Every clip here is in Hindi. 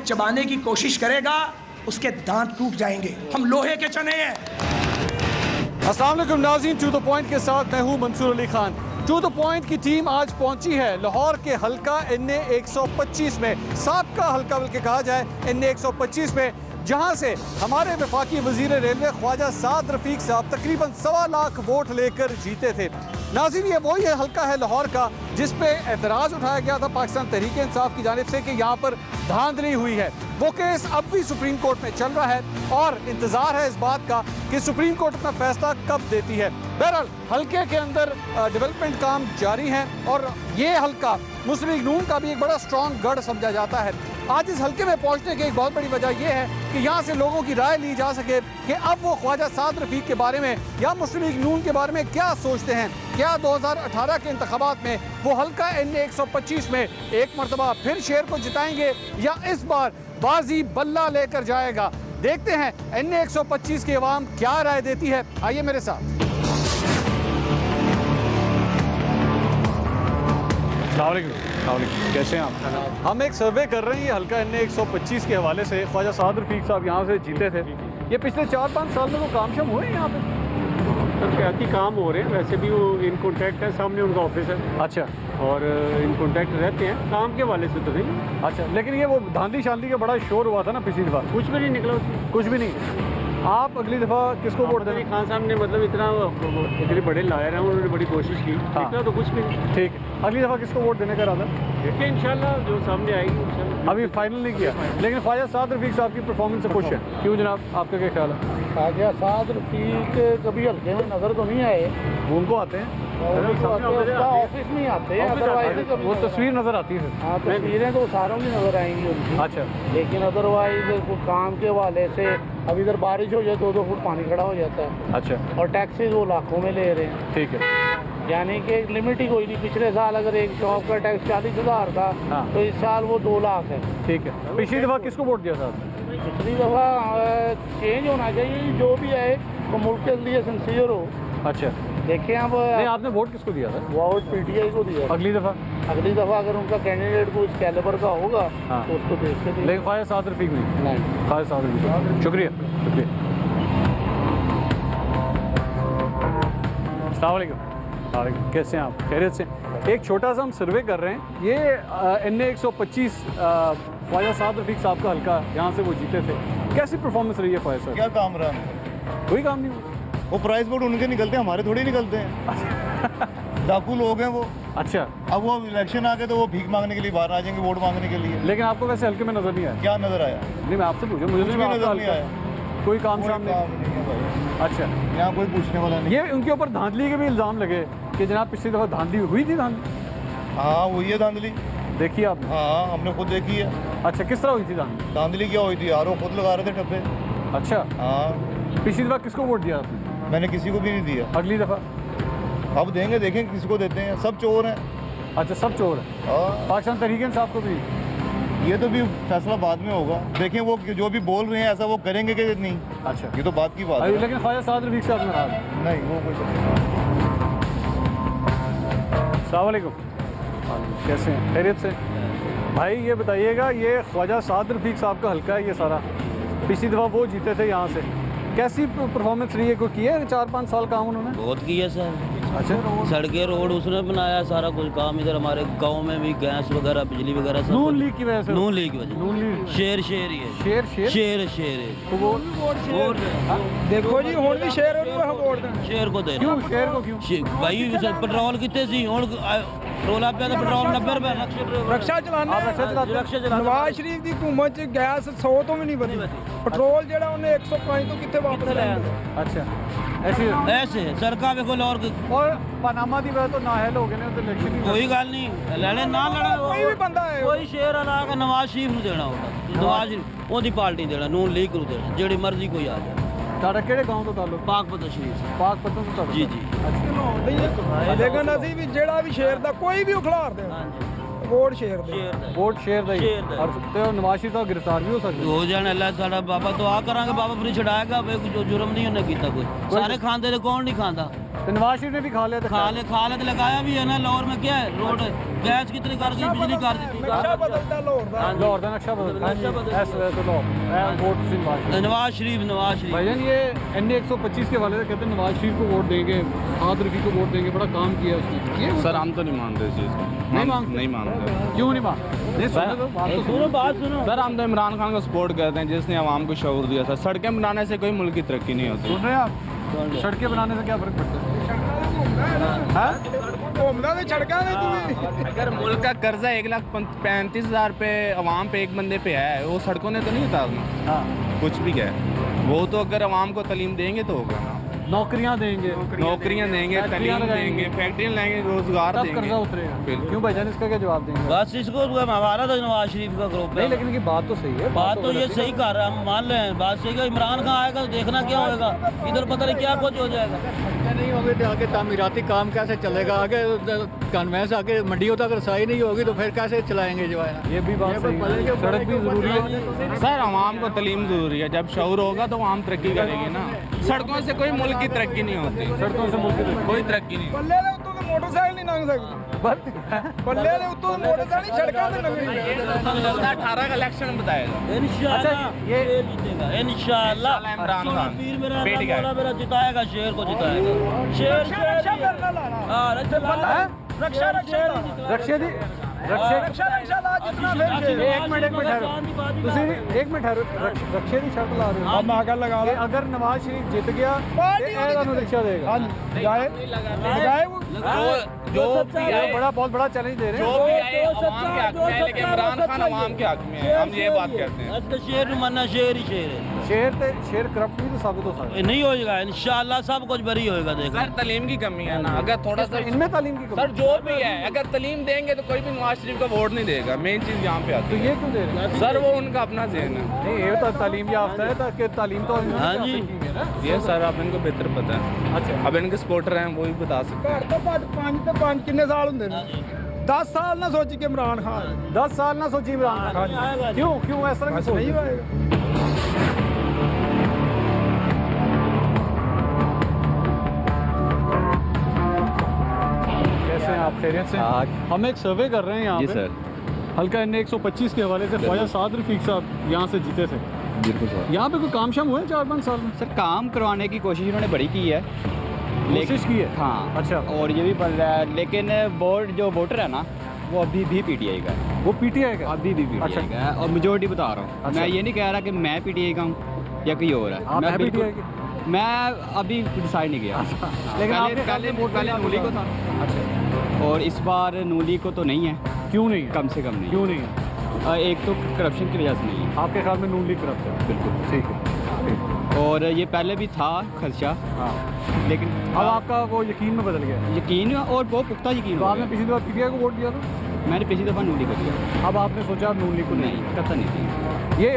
चबाने की कोशिश करेगा उसके दांत टूट जाएंगे। हम लोहे के चने हैं। अस्सलाम वालेकुम नाज़रीन, टू द पॉइंट के साथ मैं हूं Mansoor Ali Khan. To the point की टीम आज पहुंची है लाहौर के हल्का NA 125 में, साबका हल्का बल्कि कहा जाए NA 125 में, जहां से हमारे वफाकी वजीर रेलवे ख्वाजा साद रफीक साहब तकरीबन 1.25 लाख वोट लेकर जीते थे। नाज़रीन, ये वही है हल्का है लाहौर का जिस पे एतराज़ उठाया गया था पाकिस्तान तहरीक इंसाफ की जानिब से कि यहाँ पर धांधली हुई है। वो केस अब भी सुप्रीम कोर्ट में चल रहा है और इंतज़ार है इस बात का कि सुप्रीम कोर्ट अपना फैसला कब देती है। बहरहाल हल्के के अंदर डेवलपमेंट काम जारी है और ये हल्का मुस्लिम लीग नून का भी एक बड़ा स्ट्रॉन्ग गढ़ समझा जाता है। आज इस हल्के में पहुंचने की एक बहुत बड़ी वजह यह है कि यहाँ से लोगों की राय ली जा सके कि अब वो ख्वाजा साद रफीक के बारे में या मुस्लिम लीग नून के बारे में क्या सोचते हैं। क्या 2018 के इंतखाबात में वो हल्का NA 125 में एक मरतबा फिर शेर को जिताएंगे या इस बार बाजी बल्ला लेकर जाएगा। देखते हैं NA 125 की अवाम क्या राय देती है। आइए मेरे साथ। कैसे हैं आप? हम एक सर्वे कर रहे हैं ये हल्का NA 125 के हवाले से। ख्वाजा साद रफीक साहब यहाँ से जीते थे। ये पिछले 4-5 साल में वो काम शाम हुए हैं यहाँ पे? तरक्याती काम हो रहे हैं, वैसे भी वो इन कॉन्टैक्ट है, सामने उनका ऑफिस है। अच्छा। और इन कॉन्टैक्ट रहते हैं, काम के वाले से तो नहीं। अच्छा, लेकिन ये वो धांधली शांति का बड़ा शोर हुआ था ना पिछली दफा। कुछ भी नहीं निकला उसमें, कुछ भी नहीं। आप अगली दफा किसको वोट देंगे? खान साहब ने मतलब इतने बड़े लायर हैं, उन्होंने बड़ी कोशिश की, निकला तो कुछ भी नहीं। ठीक है, अगली दफा किसको वोट देने का इरादा? देखिए इंशाल्लाह जो सामने आएगी इंशाल्लाह। अभी फाइनल नहीं किया, लेकिन ख्वाजा साद रफीक साहब की परफॉर्मेंस से खुश है। क्यों जनाब, आपका क्या ख्याल है? ख्वाजा साद रफीक कभी हल्के में नजर तो नहीं आए। उनको आते हैं, ऑफिस में आते हैं, अदरवाइज वो तस्वीर नजर आती है। हाँ, तस्वीरें तो सारों की नजर आएंगी उनकी। अच्छा, लेकिन अदरवाइज काम के हवाले से अब इधर बारिश हो जाए 2-2 फुट पानी खड़ा हो जाता है। अच्छा, और टैक्सेस वो लाखों में ले रहे हैं। ठीक है, यानी कि लिमिट ही कोई नहीं। पिछले साल अगर एक शॉप का टैक्स 40,000 था, हाँ, तो इस साल वो 2 लाख है। ठीक है। पिछली दफा किसको वोट दिया था आपने? पिछली दफा चेंज होना चाहिए, जो भी आए वो मुल्क के लिए सिंसियर हो। अच्छा, देखें अब नहीं, आपने वोट किसको दिया था? वोट PTI को दिया। अगली दफा अगर उनका कैंडिडेट को इस कैलिबर का होगा, हाँ, तो उसको देख के लेकिन ख्वाजा साद रफीक नहीं। ख्वाजा साद रफीक, शुक्रिया शुक्रिया। अस्सलाम वालेकुम, कैसे हैं आप? खैरियत से? एक छोटा सा हम सर्वे कर रहे हैं। ये NA 125 ख्वाजा साद रफीक साहब का हल्का, यहाँ से वो जीते थे। कैसी परफॉर्मेंस रही है ख्वाजा साहब? क्या काम रहा है? कोई काम नहीं हुआ। वो प्राइस बोर्ड उनके निकलते हैं, हमारे थोड़ी निकलते हैं। डाकू लोग हैं वो। अच्छा, अब वो इलेक्शन आ गए तो वो भीख मांगने के लिए बाहर आ जाएंगे, वोट मांगने के लिए। लेकिन आपको वैसे हल्के में नजर नहीं आया? क्या नजर आया? नहीं, मैं आपसे पूछूं, मुझे कुछ भी नजर नहीं आया। कोई काम शाम नहीं? काम नहीं है भाई, अच्छा, यहाँ कोई पूछने वाला नहीं। ये उनके ऊपर धांधली के भी इल्ज़ाम लगे कि जनाब पिछली दफ़ा धांधली हुई थी। धांधली? हाँ, वही है धांधली। देखी आपने? हाँ, हमने खुद देखी है। अच्छा, किस तरह हुई थी धांधली? धांधली क्या हुई थी यार, वो खुद लगा रहे थे ठप्पे। अच्छा, हाँ, पिछली दफ़ा किसको वोट दिया आपने? मैंने किसी को भी नहीं दिया। अगली दफ़ा? अब देंगे, देखें किसको देते हैं। सब चोर हैं। अच्छा, सब चोर है। हाँ, पाकिस्तान तहरीक इंसाफ को भी? ये तो भी फैसला बाद में होगा। देखें वो जो भी बोल रहे हैं ऐसा वो करेंगे कि नहीं, अच्छा, ये तो बात की बात है। लेकिन ख्वाजा साद रफीक साहब नाराज? नहीं, वो कोई। अस्सलाम वालेकुम, कैसे हैं? खैरियत से? भाई ये बताइएगा, ये ख्वाजा साद रफीक साहब का हल्का है ये सारा, पिछली दफ़ा वो जीते थे यहाँ से, कैसी परफॉर्मेंस रही है? कोई किया है 4-5 साल काम उन्होंने? बहुत किया सर। अच्छा, सड़कें रोड उसने बनाया, सारा कुछ काम इधर हमारे गांव में भी गैस वगैरह बिजली वगैरह सब। नून लीग की वजह से? नून लीग की वजह। नून लीग शेर शेर ही है। शेर शेर शेर शेर है। तो वो देखो जी, हुण भी शेर हम वोट दें। शेर को दे क्यों शेर को क्यों? भाई पेट्रोल कितने सी हुण रोला पे तो पेट्रोल 90 रुपए रक्षा चलाने रक्षा चलाने। नवाज शरीफ की हुकूमत च गैस 100 तो भी नहीं बनी। पेट्रोल जेड़ा उन्हें 105 तो कितने वापस लाया? अच्छा, ऐसे ऐसे सड़का देखो और पनामा दी वजह तो नाहल हो गए ने, तो इलेक्शन ही कोई गल नहीं, लड़े ना लड़े कोई भी बंदा है कोई शेर अला के नवाज शरीफ ਨੂੰ देना होगा। नवाज शरीफ ओदी पार्टी देना, नून लीग ਨੂੰ देना, जेड़ी मर्जी कोई आ जाए। तारा केड़े गांव तो ताल्लुक? पाकपत शरीफ से। पाकपतन तो ताल्लुक? जी जी। लेकिन ਅਸੀਂ ਵੀ ਜਿਹੜਾ ਵੀ ਸ਼ੇਰ ਦਾ ਕੋਈ ਵੀ ਉਖਲਾਰ ਦੇ वोट शेर दे। वोट शेर दे। और तो नवाज शरीफ साहब गिरफ्तार भी हो सकते हो जाने। अल्लाह साडा बाबा दुआ करांगे, बाबा फिर छड़ाएगा। जो जुर्म नहीं उन्हें कीता कोई, सारे खांदे ने कौन नहीं खांदा। तो नवाज शरीफ ने भी खा लिया था खाले तो लगाया भी है ना। लाहौर में क्या है, रोड गैस कितनी कर दी, बिजली कर दी। नक्शा बदलता लाहौर दा। लाहौर का नक्शा बदल तो वोट नवाज शरीफ भाईजान ये NA 125 के वाले से कहते हैं नवाज शरीफ को वोट देंगे, साद रफी को वोट देंगे, बड़ा काम किया उसने। ये सर हम तो नहीं मानते इस चीज़ को। नहीं मानते? नहीं मानते। क्यों नहीं मानते? सुनो बात सुनो। सर हम तो इमरान खान को सपोर्ट करते हैं जिसने आवाम को शऊर दिया था। सड़कें बनाने से कोई मुल्क की तरक्की नहीं होती। सुन रहे हैं आप? सड़कें बनाने से क्या फर्क पड़ता है? घूमदा ते सड़कां ते तू भी। अगर मुल्क का कर्जा 1,35,000 पे आवाम पे एक बंदे पे है, वो सड़कों ने तो नहीं उतारना। हाँ, कुछ भी क्या है, वो तो अगर आवाम को तालीम देंगे तो होगा ना। नौकरियां देंगे, नौकरियां देंगे, फैक्ट्रियां तालीम देंगे, फैक्ट्रियां लाएंगे, रोजगार तब देंगे, कर्जा उतरेगा। बिल्कुल। क्यों भाईजान, इसका क्या जवाब देंगे? बस इसको हमारा तो नवाज शरीफ का ग्रुप नहीं, है। लेकिन ये बात तो सही है। बात तो ये सही कर रहा है, हम मान रहे हैं बात सही है। इमरान खान आएगा तो देखना क्या होगा, इधर पता नहीं क्या कुछ हो जाएगा। नहीं होगी तो आगे तामीराती काम कैसे चलेगा? आगे कन्वेंस आगे मंडियों तक रसाई नहीं होगी तो फिर कैसे चलाएंगे जो है? ये भी बात सही है, सड़क भी जरूरी है। सर आवाम को तालीम जरूरी है। जब शऊर होगा तो आवाम तरक्की करेगी ना। सड़कों से कोई मुल्क की तरक्की नहीं होती। सड़कों से मुल्क की कोई तरक्की नहीं। ਬੱਲੇ ਦੇ ਉੱਤੋਂ ਤੇ ਮੋਟਰਸਾਈਕਲ ਨਹੀਂ ਲੰਘ ਸਕਦੀ। ਬੱਲੇ ਦੇ ਉੱਤੋਂ ਤੇ ਮੋਟਰਸਾਈਕਲ ਸੜਕਾਂ ਤੇ ਲੰਘਣੀ। 2018 का इलेक्शन बताएगा। इंशाल्लाह ये जीतेगा इंशाल्लाह। इमरान खान पीर मेरा बेटी का मेरा जिताएगा, शेर को जिताएगा। शेर रक्षा करना लाना। हाँ रक्षा रक्षा रक्षे दी रक्षा ला जितना फिर शेर। एक मिनट ठहरो, ਤੁਸੀਂ एक मिनट ठहरो। रक्षे ਦੀ शर्त ला रहे हो आप आकर लगा कि अगर नवाज शरीफ जीत गया पार्टी तो ਤੁਹਾਨੂੰ रिक्शा देगा। हाँ जाए जाए वो जो भी ये बड़ा बहुत बड़ा चैलेंज दे रहे जो हैं। भी आए आवाम के हक में है, लेकिन इमरान खान आवाम के हक में है। हम ये बात कहते हैं। शेर मानना शेर ही शेर है। शेर करप्ट भी तो साबित हो सकता है। नहीं होगा इंशाल्लाह, सब कुछ बरी होगा। देखो सर तालीम की कमी है ना। अगर थोड़ा सा इनमें तालीम की कमी। सर जो भी है, अगर तालीम देंगे तो कोई भी नवाज शरीफ का वोट नहीं देगा। मेन चीज़ यहाँ पे आती तो है। ये क्यों दे रहे हैं? सर वो उनका अपना जहन है। नहीं, ये तो तालीम याफ्ता है, ताकि तालीम तो इन्होंने हाँ जी। हासिल की है ना। ये सर आप इनको बेहतर पता है। अच्छा, अब इनके सपोर्टर हैं, वो भी बता सकते हैं। ਘੱਟ ਤੋਂ ਘੱਟ 5 ਤੇ 5 ਕਿੰਨੇ ਸਾਲ ਹੁੰਦੇ ਨੇ? 10 ਸਾਲ ਨਾ ਸੋਚੀ ਕਿ ਇਮਰਾਨ ਖਾਨ 10 साल ना सोची इमरान खान। क्यों ऐसा क्यों बस सोच नहीं रहे? होएगा। कैसे हैं आप? खैरियत से? हम एक सर्वे कर रहे हैं यहाँ पे। हल्का NA 125 के हवाले से ख्वाजा साद रफीक साहब यहाँ से जीते थे। बिल्कुल सर। यहाँ पे कोई काम शाम हुए 4-5 साल में? सर काम करवाने की कोशिश इन्होंने बड़ी की है। कोशिश की है? हाँ। अच्छा। और ये भी पड़ रहा है, लेकिन जो वोटर है ना वो अभी भी PTI का है। वो PTI का? अभी भी PTI अच्छा। का है और मेजोरिटी बता रहा हूँ। अच्छा। मैं ये नहीं कह रहा कि मैं PTI का हूँ या कोई और है। आप मैं हैं बिल्कुल PTI के? मैं अभी डिसाइड नहीं किया। लेकिन आपके पहले नूली को था। अच्छा। और इस बार नूली को तो नहीं है। क्यों नहीं है? कम से कम नहीं। क्यों नहीं है? एक तो करप्शन की वजह से नहीं है। आपके ख्याल में नून लीग करप्ट है? बिल्कुल ठीक है। और ये पहले भी था खदशा, हाँ, लेकिन अब आपका वो यकीन में बदल गया। यकीन और बहुत पुख्ता यकीन तो हो आपने गया। पिछली बार PTI को वोट दिया था, मैंने पिछली दफ़ा नूली को दिया। अब आपने सोचा अब नून लीग को नहीं, कतई नहीं थी। ये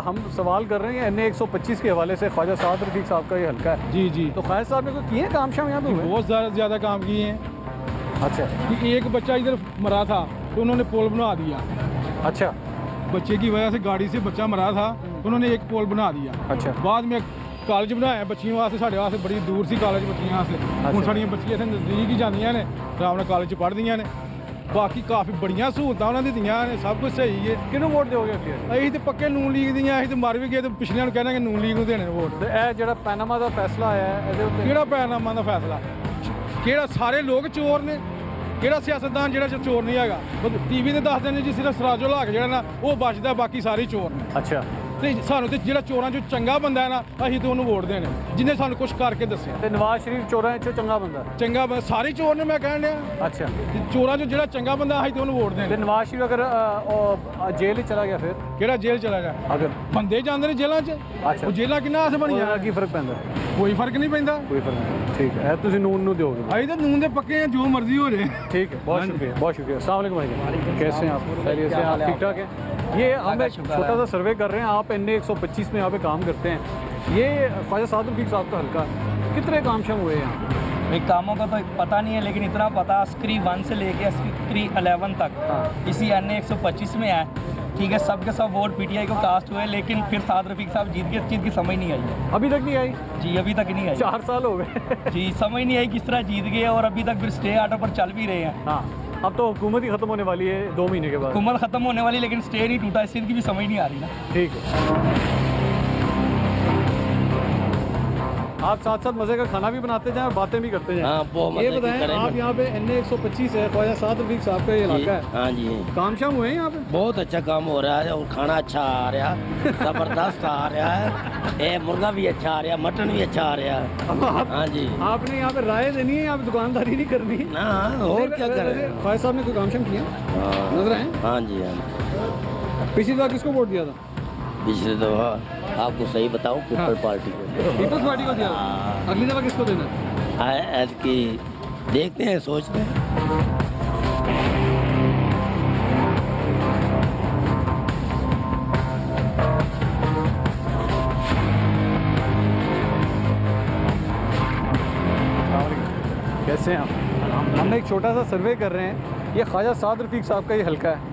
हम सवाल कर रहे हैं NA 125 के हवाले से। ख्वाजा साद रफीक साहब का ये हल्का है। जी जी, तो ख्वाजा साहब ने कोई किए काम शाम यहाँ पे हुए? बहुत ज़्यादा काम किए हैं। अच्छा कि एक बच्चा इधर मरा था तो उन्होंने पोल बना दिया। अच्छा बच्चे की वजह से गाड़ी से बच्चा मरा था, उन्होंने एक पोल बना दिया। अच्छा बाद में ਕਾਲਜ ਬਣਾਇਆ ਬੱਚੀਆਂ ਵਾਸਤੇ, ਸਾਡੇ ਵਾਸਤੇ ਬੜੀ ਦੂਰ ਸੀ ਕਾਲਜ ਬੱਚੀਆਂ ਵਾਸਤੇ। ਹੁਣ ਸਾਡੀਆਂ ਬੱਚੀਆਂ ਇੱਥੇ ਨਜ਼ਦੀਕ ਹੀ ਜਾਂਦੀਆਂ ਨੇ, ਆਰਾਮ ਨਾਲ ਕਾਲਜ 'ਚ ਪੜ੍ਹਦੀਆਂ ਨੇ। ਬਾਕੀ ਕਾਫੀ ਬੜੀਆਂ ਸਹੂਲਤਾਂ ਉਹਨਾਂ ਦੀ ਦਿੱਤੀਆਂ ਨੇ, ਸਭ ਕੁਝ ਸਹੀ ਹੈ। ਕਿਹਨੂੰ ਵੋਟ ਦਿਓਗੇ ਫਿਰ? ਅਸੀਂ ਤੇ ਪੱਕੇ ਨੂਨ ਲੀਗ ਦੀਆਂ, ਅਸੀਂ ਤੇ ਮਰ ਵੀ ਗਏ ਤੇ ਪਿਛਲਿਆਂ ਨੂੰ ਕਹਿਣਾ ਕਿ ਨੂਨ ਲੀਗ ਨੂੰ ਦੇਣੇ ਵੋਟ। ਤੇ ਇਹ ਜਿਹੜਾ ਪੈਨਾਮਾ ਦਾ ਫੈਸਲਾ ਆਇਆ ਹੈ ਇਹਦੇ ਉੱਤੇ ਕਿਹੜਾ ਪੈਰਨਾਮਾ ਦਾ ਫੈਸਲਾ? ਕਿਹੜਾ ਸਾਰੇ ਲੋਕ ਚੋਰ ਨੇ? ਕਿਹੜਾ ਸਿਆਸਤਦਾਨ ਜਿਹੜਾ ਚੋਰ ਨਹੀਂ ਹੈਗਾ? ਟੀਵੀ ਤੇ ਦੱਸਦੇ ਨੇ ਜੀ ਸਿਰਫ ਸਰਾਜੋ ਲਾ ਕੇ ਜਿਹੜਾ ਨਾ ਉਹ ਬਚਦਾ, ਬਾਕੀ ਸਾਰੇ ਚੋਰ ਨੇ। ਅੱਛਾ ਤੇ ਸਾਨੂੰ ਤੇ ਜਿਹੜਾ ਚੋਰਾਂ 'ਚੋਂ ਚੰਗਾ ਬੰਦਾ ਹੈ ਨਾ, ਅਸੀਂ ਤੇ ਉਹਨੂੰ ਵੋਟ ਦੇਣੇ, ਜਿਹਨੇ ਸਾਨੂੰ ਕੁਝ ਕਰਕੇ ਦੱਸਿਆ। ਤੇ ਨਵਾਜ਼ ਸ਼ਰੀਫ ਚੋਰਾਂ 'ਚੋਂ ਚੰਗਾ ਬੰਦਾ? ਚੰਗਾ ਬੰਦਾ ਸਾਰੇ ਚੋਰ ਨੇ, ਮੈਂ ਕਹਿਣ ਡਿਆ। ਅੱਛਾ ਤੇ ਚੋਰਾਂ 'ਚੋਂ ਜਿਹੜਾ ਚੰਗਾ ਬੰਦਾ ਅਸੀਂ ਤੇ ਉਹਨੂੰ ਵੋਟ ਤੇ ਦੇਣੇ। ਨਵਾਜ਼ ਸ਼ਰੀਫ ਅਗਰ ਜੇਲ੍ਹ ਵਿੱਚ ਚਲਾ ਗਿਆ ਫਿਰ? ਕਿਹੜਾ ਜੇਲ੍ਹ ਚਲਾ ਗਿਆ? ਅਗਰ ਬੰਦੇ ਜਾਂਦੇ ਨੇ ਜੇਲ੍ਹਾਂ 'ਚ, ਅੱਛਾ। ਉਹ ਜੇਲ੍ਹਾਂ ਕਿੰਨਾ ਹੱਥ ਬਣੀਆਂ? ਉਹਦਾ ਕੀ ਫਰਕ ਪੈਂਦਾ? ਕੋਈ ਫਰਕ ਨਹੀਂ ਪੈਂਦਾ। ਕੋਈ ਫਰਕ ਨਹੀਂ। ठीक है ਤੁਸੀਂ ਨੂਨ ਨੂੰ ਦਿਓਗੇ? ਅਸੀਂ ਤਾਂ ਨੂਨ ਦੇ ਪੱਕੇ ਆ, ਜੋ ਮਰਜ਼ੀ ਹੋ ਜੇ। ठीक है, बहुत शुक्रिया, बहुत शुक्रिया। अस्सलाम वालेकुम भाई, कैसे हैं आप? खैरियत से हैं आप? ठीक ठाक हैं? ये हम एक छोटा सा सर्वे कर रहे हैं। आप NA 125 में यहाँ पे काम करते हैं। ये ख्वाजा साद रफीक साहब का हल्का है। कितने काम शाम हुए यहाँ? भाई कामों का तो पता नहीं है, लेकिन इतना पता अस्करी 1 से लेके अस्करी 11 तक इसी NA 125 में है ठीक है, सबके सब वोट पीटीआई को कास्ट हुए, लेकिन फिर साद रफीक साहब जीत गए। इस चीज़ की समझ नहीं आई है अभी तक नहीं आई? जी, अभी तक नहीं आई। 4 साल हो गए। जी, समझ नहीं आई किस तरह जीत गए और अभी तक फिर स्टे आर्डर पर चल भी रहे हैं। हाँ, अब तो हुकूमत ही खत्म होने वाली है 2 महीने के बाद। हुकूमत खत्म होने वाली, लेकिन स्टे नहीं टूटा। इस चीज़ की भी समझ नहीं आ रही ना। ठीक है, आप साथ साथ मज़े का खाना भी बनाते जाएं और बातें भी करते जाएं। हाँ, ये बताएं, आप यहाँ पे NA 125 है, ख्वाजा साद रफीक साहब का ये इलाका है। हाँ जी, काम शाम हुए हैं यहाँ पे? बहुत अच्छा काम हो रहा है और खाना अच्छा आ रहा है, जबरदस्त आ रहा है। मुर्गा भी अच्छा आ रहा है, मटन भी अच्छा आ रहा है। हाँ जी, आपने यहाँ पे राय देनी है, यहाँ पे दुकानदारी नहीं करनी ना, और क्या करें। ख्वाजा साहब ने कोई काम शाम किया नजर आए? हाँ जी, हाँ। पिछली बार किसको वोट दिया था? पिछले दफा आपको सही बताऊं, पीपल पार्टी को। पीपल्स पार्टी को दिया था। अगली दफा किसको देना है? ऐद की देखते हैं, सोचते हैं। कैसे हैं आप? हमने एक छोटा सा सर्वे कर रहे हैं। ये ख्वाजा साद रफीक साहब का ये हल्का है।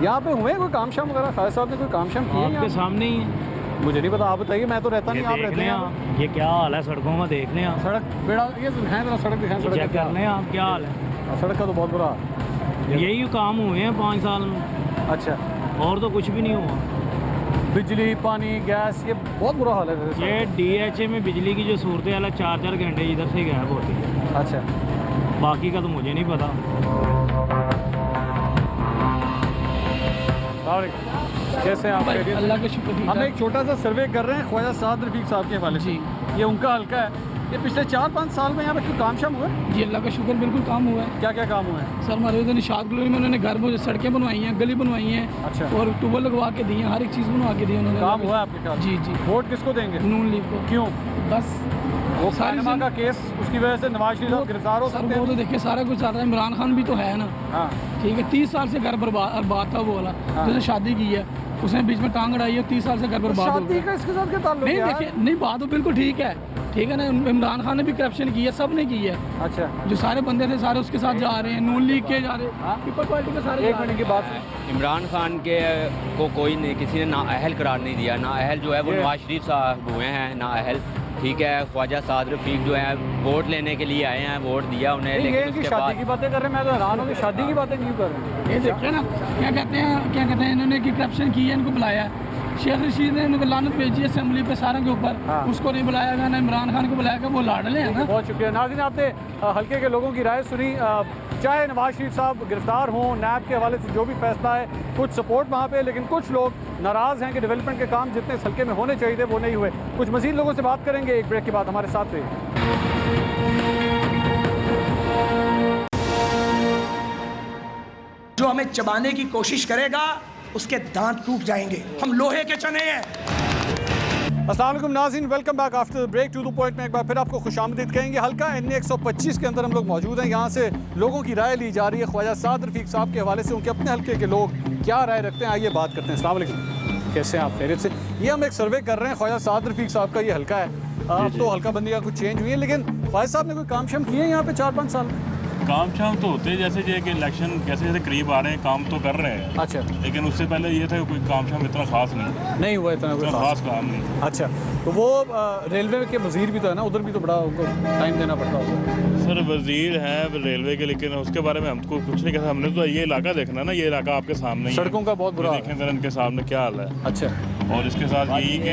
यहाँ पे हुए कोई काम शाम वगैरह? ख्वाजा साहब ने कोई काम शाम किए? आपके सामने ही है। मुझे नहीं पता, आप बताइए, मैं तो रहता नहीं, आप रहते हैं। ये क्या हाल है सड़कों में, देख लें आप। सड़क बेड़ा ये दिखाएं जरा, सड़क दिखाएं, सड़क चेक कर लें आप, क्या हाल है। सड़क का तो बहुत बुरा हाल है। यही काम हुए हैं 5 साल में, अच्छा, और तो कुछ भी नहीं हुआ। बिजली, पानी, गैस, ये बहुत बुरा हाल है। ये DHA में बिजली की जो सूरत हाल है, 4-4 घंटे इधर से गायब होती है। अच्छा, बाकी का तो मुझे नहीं पता। कैसे हैं आप? अल्लाह का शुक्र। हम एक छोटा सा सर्वे कर रहे हैं ख्वाजा साद रफीक साहब के हवाले से। ये उनका हल्का है। ये पिछले 4-5 साल में यहाँ पे कोई काम शाम हुआ है? जी, अल्लाह का शुक्र, बिल्कुल काम हुआ है। क्या क्या काम हुआ है? सर, हमारे उधर निशात कॉलोनी में उन्होंने घर में सड़कें बनवाई हैं, गली बनवाई हैं। अच्छा, और ट्यूबवेल लगवा के दिए हैं, हर एक चीज़ बनवा के दी उन्होंने। काम हुआ है आपके ख्याल? जी जी। वोट किसको देंगे? नून लीग को। क्यों? बस वो खालिमा का केस, उसकी वजह से नवाज शरीफ साहब गिरफ्तार हो सर, सकते वो तो हैं। देखिए सारा कुछ चल रहा है। इमरान खान भी तो है ना। हाँ, ठीक है, 30 साल से घर बर्बाद था वो वाला। जिसने शादी की है, उसने बीच में टांग अड़ाई है, 30 साल से घर बर्बाद हो शादी गया। का इसके साथ क्या ताल्लुक है नहीं यार? देखिए, नहीं, बात तो बिल्कुल ठीक है। ठीक है ना, इमरान खान ने भी करप्शन की है, सब ने की है। अच्छा, जो सारे बंदे थे सारे उसके साथ जा रहे हैं, नून लीग के जा रहे हैं, पीपल पार्टी के सारे। 1 मिनट की बात है। इमरान खान के को कोई नहीं, किसी ने नाअहल करार नहीं दिया। नाअहल जो है वो नवाज शरीफ साहब हुए हैं नाअहल। ठीक है, ख्वाजा साद रफीक जो है वोट लेने के लिए आए हैं, वोट दिया उन्हें, ये लेकिन इनकी उसके शादी बाद की बातें कर रहे हैं। मैं तो हैरान हूँ कि शादी की बातें क्यों कर रहे हैं। ये देखिए ना, क्या कहते हैं इन्होंने कि करप्शन की है, इनको बुलाया है। शेख रशीद ने उनको लानत भेजी है असेंबली पे सारों के ऊपर। हाँ। उसको नहीं बुलाया गया, ना इमरान खान को बुलाया गया। वो लाडले हैं ना। बहुत शुक्रिया नाज़रीन, आपने हल्के के लोगों की राय सुनी। चाहे नवाज शरीफ साहब गिरफ्तार हों, नैब के हवाले से जो भी फैसला है, कुछ सपोर्ट वहाँ पे, लेकिन कुछ लोग नाराज़ हैं कि डेवलपमेंट के काम जितने इस हल्के में होने चाहिए थे वो नहीं हुए। कुछ मज़ीद लोगों से बात करेंगे एक ब्रेक के बाद, हमारे साथ रहिए। जो हमें चबाने की कोशिश करेगा उसके दांत टूट जाएंगे। हम लोहे के चने हैं। अस्सलाम वालेकुम नाज़रीन, welcome back after the break. To the point में एक बार फिर आपको खुशामदीद कहेंगे। हल्का NA 125 के अंदर हम लोग मौजूद हैं। यहाँ से लोगों की राय ली जा रही है ख्वाजा साद रफीक साहब के हवाले से। उनके अपने हल्के के लोग क्या राय रखते हैं, आइए बात करते हैं। अस्सलाम वालेकुम, कैसे हैं आप? खैरियत से? ये हम एक सर्वे कर रहे हैं। ख्वाजा साद रफीक साहब का ये हल्का है। अब तो हल्का बंदी का कुछ चेंज हुई है, लेकिन ख्वाजा साहब ने कोई काम शाम किए हैं यहाँ पे 4-5 साल में? काम शाम तो होते हैं, जैसे ये कि इलेक्शन जैसे जैसे करीब आ रहे हैं काम तो कर रहे हैं। अच्छा, लेकिन उससे पहले ये था कि कोई काम शाम इतना खास नहीं हुआ, इतना कोई खास काम नहीं। अच्छा, तो वो रेलवे के वजीर भी तो है ना, उधर भी तो बड़ा उनको टाइम देना पड़ता होगा। सर वजीर हैं रेलवे के, लेकिन उसके बारे में हमको कुछ नहीं कहा। हमने तो ये इलाका देखना ना, ये इलाका आपके सामने, सड़कों का बहुत बुरा देखें सर इनके सामने क्या हाल है। अच्छा, और इसके साथ यही कि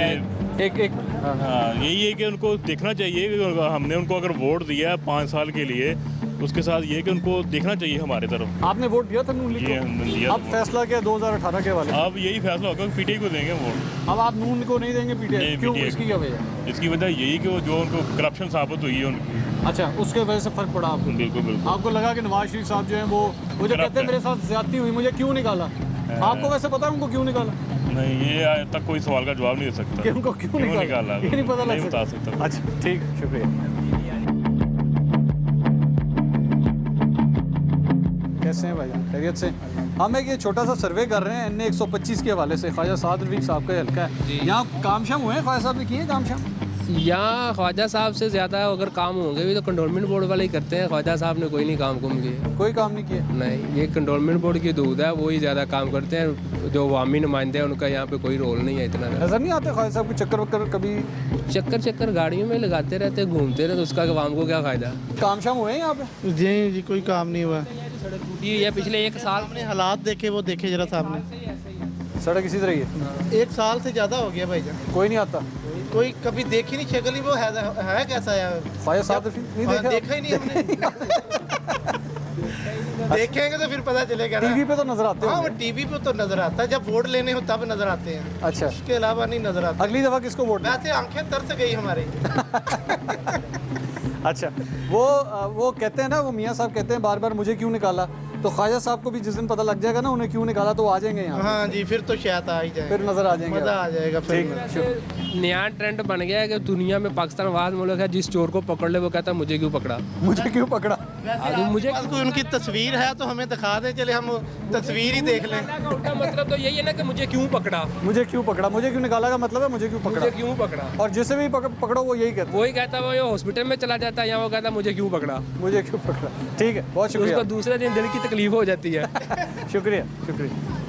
यही है कि उनको देखना चाहिए कि हमने उनको अगर वोट दिया है 5 साल के लिए, उसके साथ ये कि उनको देखना चाहिए हमारी तरफ। आपने वोट दिया था नून लीग को? अब फैसला क्या 2018 के वाले? अब यही फैसला होगा कि PTI को देंगे वोट। अब आप नून को नहीं देंगे PTI? क्यों, इसकी क्या वजह? इसकी वजह यही कि वो जो उनको करप्शन साबित हुई है उनकी। अच्छा, उसके वजह से फर्क पड़ा आपको? बिल्कुल बिल्कुल। आपको लगा कि नवाज शरीफ साहब जो है वो जो कहते हैं मेरे साथ ज्यादती हुई, मुझे क्यों निकाला? आपको वैसे पता है उनको क्यों निकाला? नहीं, ये आज तक कोई सवाल का जवाब नहीं दे सकता कि उनको क्यों निकाला, ये नहीं पता लग बता सकता। अच्छा ठीक, शुक्रिया। कैसे हैं भाई, खैरियत से? हम एक ये छोटा सा सर्वे कर रहे हैं NA 125 के हवाले से। ख्वाजा साद रफीक साहब का हल्का है। यहाँ काम शाम हुए हैं? ख्वाजा साहब ने किए काम शाम? यहाँ ख्वाजा साहब से ज़्यादा अगर काम होंगे भी तो कंटोनमेंट बोर्ड वाले ही करते हैं। ख्वाजा साहब ने कोई नहीं काम कुम किया, कोई काम नहीं किया। नहीं, ये कंटोनमेंट बोर्ड की दूध है, वो ही ज़्यादा काम करते हैं। जो अवामी नुमाइंदे हैं उनका यहाँ पे कोई रोल नहीं है इतना। नजर नहीं आते ख्वाजा साहब को चक्कर वक्कर कभी? चक्कर गाड़ियों में लगाते रहते, घूमते रहते, तो उसका अवाम को क्या फ़ायदा। काम शाम हुए हैं यहाँ पे? जी कोई काम नहीं हुआ। सड़क टूटी हुई है पिछले 1 साल। अपने हालात देखे, वो देखे जरा सामने, सड़क इसी तरह ही है। 1 साल से ज़्यादा हो गया भाईजान। कोई नहीं आता, कोई कभी देखी नहीं शक्ल ही, वो है कैसा यार? ख्वाजा साहब नहीं देखा? देखा ही नहीं हमने। देखेंगे तो फिर पता चलेगा ना। टीवी पे तो नजर आते हाँ, हैं। टीवी पे तो नजर आता है, जब वोट लेने हो तब नजर आते हैं। अच्छा, उसके अलावा नहीं नजर आते। अगली दफा किसको वोट? वैसे आंखें तरस गई हमारी। अच्छा, वो कहते हैं ना, वो मियाँ साहब कहते हैं बार बार मुझे क्यों निकाला, तो ख्वाजा साहब को भी जिस दिन पता लग जाएगा ना उन्हें क्यों निकाला, तो आ जाएंगे यहाँ। हाँ जी, फिर तो शायद आ ही जाए, फिर नजर आ जाएंगे, मजा आ जाएगा फिर। नया ट्रेंड बन गया है कि दुनिया में पाकिस्तान वाद मुल्क है, जिस चोर को पकड़ ले वो कहता है मुझे क्यों पकड़ा, मुझे क्यों पकड़ा। मुझे कोई उनकी तस्वीर है तो हमें दिखा दे, चले हम तस्वीर ही देख लें। मतलब तो यही है ना कि मुझे क्यों पकड़ा, मुझे क्यों पकड़ा, मुझे क्यों निकाला का मतलब है मुझे क्यों पकड़ा, मुझे क्यों पकड़ा। और जिसे भी पकड़ो वो यही कहता है, वही कहता है, वो हॉस्पिटल में चला जाता है, या वो कहता है मुझे क्यों पकड़ा, मुझे क्यों पकड़ा। ठीक है, बहुत शुक्रिया। उसको दूसरे दिन दिल की तकलीफ हो जाती है। शुक्रिया शुक्रिया।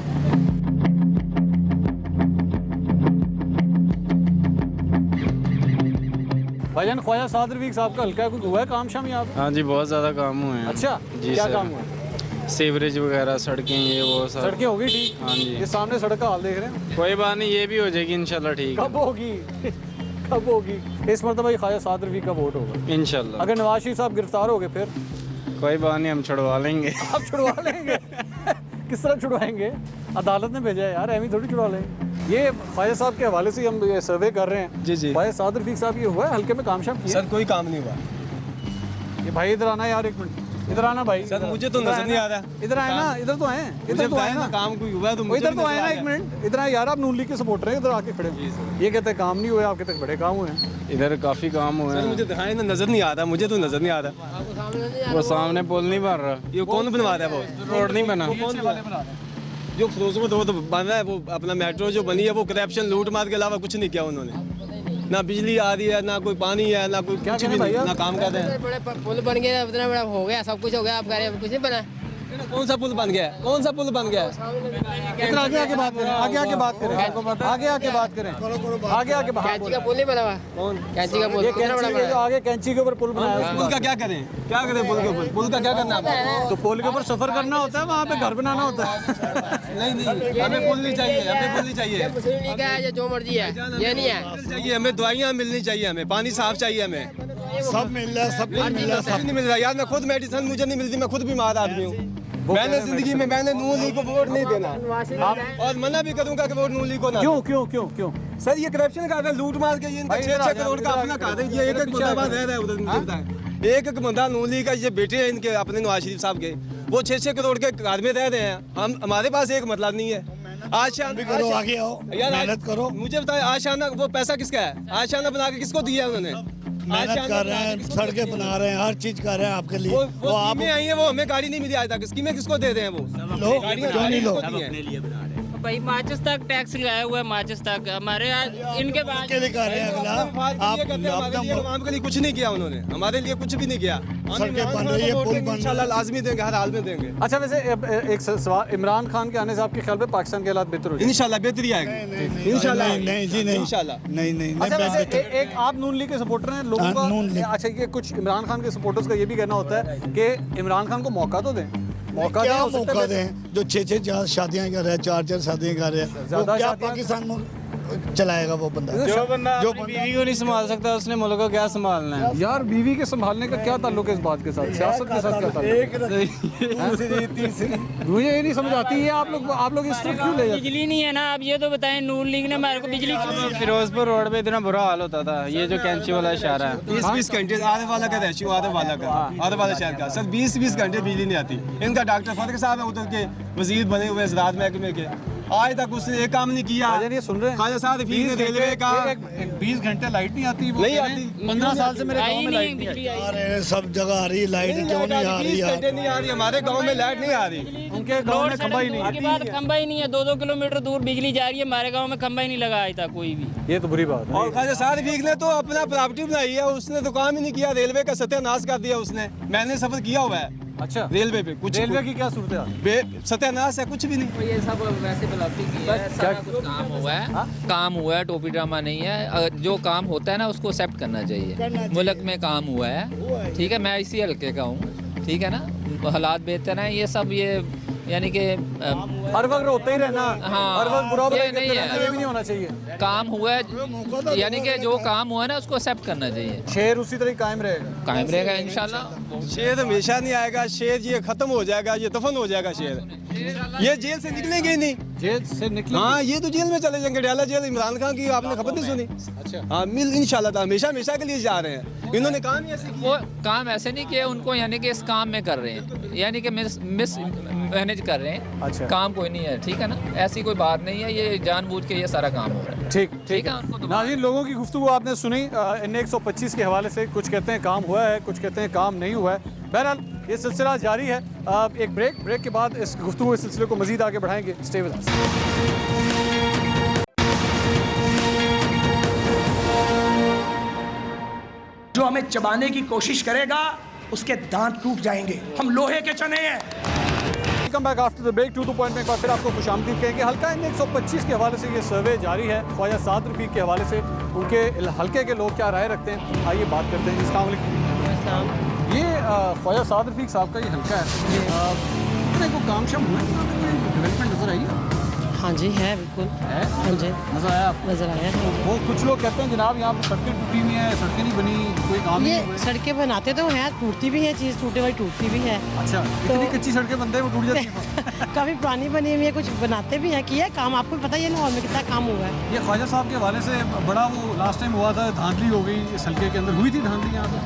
भाईजान, ख्वाजा साद रफीक साहब का हल्का कुछ हुआ है काम शाम यहाँ पे? हाँ जी, बहुत ज़्यादा काम हुए हैं। अच्छा जी, क्या सर। काम हुआ? सीवरेज वगैरह, सड़कें, ये वो सब। सड़कें हो गई ठीक? हाँ जी। ये सामने सड़क का हाल देख रहे हैं। कोई बात नहीं, ये भी हो जाएगी इंशाल्लाह। ठीक है, कब होगी? कब होगी? इस मरतबा ही ख्वाजा साद रफीक का वोट होगा इंशाल्लाह। अगर नवाज शरीफ साहब गिरफ्तार हो गए फिर? कोई बात नहीं, हम छुड़वा लेंगे। आप छुड़वा लेंगे? किस तरह छुड़वाएंगे? अदालत ने भेजा है यार, एवं थोड़ी छुड़वा लेंगे। ये ख्वाजा साहब के हवाले से हम ये सर्वे कर रहे हैं। जी जी। ख्वाजा साद रफीक साहब, ये हुआ है हल्के में काम शाम किया? सर कोई काम नहीं हुआ। ये भाई इधर आना यार, 1 मिनट इधर आना भाई। सर मुझे तो नजर नहीं आ रहा। इधर आए ना, इधर तो आए, इधर तो आए ना। काम कोई हुआ है तो मुझे इधर तो आए ना, 1 मिनट इधर आए यार। आप नून लीग के सपोर्टर हैं, इधर आके खड़े हो। ये कहते हैं काम नहीं हुआ, आपके तक बड़े काम हुए हैं। इधर काफ़ी काम हुआ है। मुझे दिखाए ना, नजर नहीं आ रहा, मुझे तो नजर नहीं आ रहा। वो सामने पुल नहीं बन रहा। ये कौन बनवा रहा है? वो रोड नहीं बना। जो फिरोजपुर वो तो बन रहा है, वो अपना मेट्रो जो बनी है वो करप्शन लूट मार के अलावा कुछ नहीं किया उन्होंने। ना बिजली आ रही है, ना कोई पानी है, ना कोई कुछ भी नहीं, ना काम कर रहे हैं। बड़े पुल बन गया, उतना बड़ा हो गया, सब कुछ हो गया, आप कह रहे हैं कुछ नहीं बना। कौन सा पुल बन गया? कौन सा पुल बन गया? इधर आगे आके बात करें, आगे आके बात करें, आगे आके बात करें, आगे आके बात। कैंची का पुल नहीं बना हुआ। कौन? कैंची का पुल। ये कैंची के जो आगे कैंची के ऊपर पुल बनाया है, पुल का क्या करें? क्या करें पुल के ऊपर? पुल का क्या करना है? तो पुल के ऊपर सफर करना होता है, वहाँ पे घर बनाना होता है। नहीं, हमें पुल नहीं चाहिए, हमें पुल नहीं चाहिए। मुस्लिम लीग है जो मर्जी है, ये नहीं है चाहिए हमें। दवाइयाँ मिलनी चाहिए, हमें पानी साफ चाहिए, हमें सब मिल रहा है, सब कुछ मिल रहा है, सब नहीं मिल रहा यार। मैं खुद मेडिसिन मुझे नहीं मिलती, मैं खुद बीमार आदमी हूँ। मैंने जिंदगी में मैंने नून लीग को वोट नहीं देना, और मना भी करूंगा कि वोट नून लीग को ना। क्यों क्यों क्यों क्यों? सर ये करप्शन कर रहे हैं, लूट मार के ये इनका 6 करोड़ का अपना खा रहे हैं। ये एक बंदा बात रह रहा है उधर, मुझे पता है। एक बंदा नून लीग का, ये बेटे हैं इनके अपने नवाज शरीफ साहब के, वो 6 करोड़ के घर में रह रहे हैं। हम हमारे पास एक मतलब नहीं है। आशाना भी करो, आगे आओ, मेहनत करो। मुझे बताए आशाना वो पैसा किसका है? आशाना बना के किसको दिया उन्होंने? मेहनत कर रहे हैं, सड़कें बना रहे हैं, हर चीज कर रहे हैं आपके लिए। वो आप में आई है, वो हमें गाड़ी नहीं मिली आज तक। स्कीमें किसको दे रहे हैं? वो लो, क्यों नहीं लो? भाई माचिस तक टैक्स लगाया हुआ है, माचिस तक हमारे यहाँ इनके बाद के लिए कर रहे हैं अगला। आप के लिए कुछ नहीं किया उन्होंने, हमारे लिए कुछ भी नहीं किया। सड़कें बन रही है, पुल बन रहा है, इंशाल्लाह लाजमी देंगे, हर हाल में देंगे। अच्छा, वैसे एक सवाल, इमरान खान के आने से आपके ख्याल में पाकिस्तान के हालात बेहतर हो जाएंगे? इंशाल्लाह बेहतरी आएगी, इंशाल्लाह। नहीं जी, नहीं, इंशाल्लाह नहीं। अच्छा, वैसे एक आप नून लीग के सपोर्टर हैं, लोगों का अच्छा, ये कुछ इमरान खान के सपोर्टर्स का ये भी कहना होता है कि इमरान खान को मौका तो दें। मौका क्या मौका दें? जो 6 शादियां कर रहे हैं, 4 शादियां कर रहे हैं, वो क्या पाकिस्तान में चलाएगा वो बंदा? जो बंदा बीवी को नहीं संभाल सकता उसने मुल्क को क्या संभालना है? यार बीवी के संभालने का क्या ताल्लुक है इस बात के साथ? सियासत के साथ क्या ताल्लुक? मुझे ये नहीं समझ आती है, आप लोग इस तरफ क्यों ले जाते? बिजली नहीं है ना, आप ये तो बताएं, नून लीग ने हमारे को बिजली। फिरोजपुर रोड पे इतना बुरा हाल होता था। ये जो कैंची वाला इशारा है, 20-20 घंटे आधे वाला का रेशियो, आधे वाला का, आधे वाला शहर का। सर 20-20 घंटे बिजली नहीं आती। इनका डॉक्टर फतेह साहब है उधर के वजीर बने हुए ज़राअत महकमे के, आज तक उसने एक काम नहीं किया। ये सुन रहे हैं ख्वाजा साहब रफीक ने रेलवे का 20 घंटे लाइट नहीं आती, नहीं आती। 15 साल से मेरे गांव में लाइट नहीं आई। अरे सब जगह आ रही लाइट, क्यों नहीं आ रही? 20 घंटे नहीं आ रही, हमारे गांव में लाइट नहीं आ रही। उनके गांव में खंबा ही नहीं उसके बाद खंबा ही नहीं है, 2-2 किलोमीटर दूर बिजली जा रही है, हमारे गांव में खंबा ही नहीं लगा था कोई भी। ये तो बुरी बात है। और ख्वाजा साहब रफीक ने तो अपना प्रॉपर्टी बनाई है, उसने तो काम ही नहीं किया, रेलवे का सत्यानाश कर दिया उसने। मैंने सफर किया हुआ है। अच्छा, रेलवे पे कुछ रेलवे की क्या सूरत है? सत्यानाश है, कुछ भी नहीं। ये सब वैसे ब्लॉकिंग की है, सारा कुछ काम हुआ है, काम हुआ है, टोपी ड्रामा नहीं है। जो काम होता है ना उसको एक्सेप्ट करना चाहिए। मुल्क में काम हुआ है, ठीक है, मैं इसी हल्के का हूँ, ठीक है ना, हालात बेहतर हैं। ये सब ये यानी कि हर वक्त रोते ही रहना, हाँ, हर वक्त बुरा ये नहीं है, ये भी नहीं होना चाहिए। काम हुआ है यानी कि जो काम हुआ है ना उसको एक्सेप्ट करना चाहिए। शेर उसी तरह कायम रहेगा इंशाल्लाह। शेर हमेशा नहीं आएगा, शेर ये खत्म हो जाएगा, ये दफन हो जाएगा शेर। ये जेल से निकलेंगे ही नहीं, जेल से निकलेंगे। हाँ, ये तो जेल में चले जाएंगे। डाला जेल इमरान खान की आपने खबर नहीं सुनी? अच्छा, हाँ, मिल इंशाल्लाह हमेशा हमेशा के लिए जा रहे हैं। इन्होंने काम ही ऐसे वो काम ऐसे नहीं किया उनको, यानी कि इस काम में कर रहे हैं, यानी कि मिस मैनेज कर रहे हैं। अच्छा, काम कोई नहीं है, ठीक है ना, ऐसी कोई बात नहीं है, ये जानबूझ के ये सारा काम हो रहा है। ठीक है। नाज़रीन, लोगों की गुफ्तगू आपने सुनी NA 125 के हवाले से। कुछ कहते हैं काम हुआ है, कुछ कहते हैं काम नहीं हुआ है। बहरहाल ये सिलसिला जारी है। एक ब्रेक के बाद इस गुफ्तगू इस सिलसिले को मजीद आगे बढ़ाएंगे। Stay with us. जो हमें चबाने की कोशिश करेगा उसके दांत टूट जाएंगे। हम लोहे के चने हैं। Welcome back after the break. 2 2 point में एक बार फिर आपको खुशामदीद कहेंगे। हल्का NA 125 के हवाले से ये सर्वे जारी है। ख्वाजा साद रफीक के हवाले से उनके हल्के के लोग क्या राय रखते हैं, आइए बात करते हैं। अस्सलाम वालेकुम। ये ख्वाजा साद रफीक साहब का ये हल्का है, इतने को काम शम हुआ है, डेवलपमेंट नजर आई है? हाँ जी, है बिल्कुल है। हाँ जी, नजर आया आपको? नजर आया। वो कुछ लोग कहते हैं जनाब यहाँ पर सड़कें टूटी हुई हैं, सड़कें नहीं बनी, कोई काम नहीं हुआ। ये सड़कें बनाते तो हैं, टूटती भी है, चीज़ टूटे वाली टूटती भी है। अच्छा, इतनी कच्ची सड़कें बनते हैं वो टूट जाती हैं। काफ़ी पुरानी बनी हुई है, कुछ बनाते भी हैं, किया है काम। आपको पता ही है लाहौर में कितना काम हुआ है। ये ख्वाजा साहब के हवाले से बड़ा वो लास्ट टाइम हुआ था, धांधली हो गई इस हल्के के अंदर। हुई थी धांधली यहाँ पर?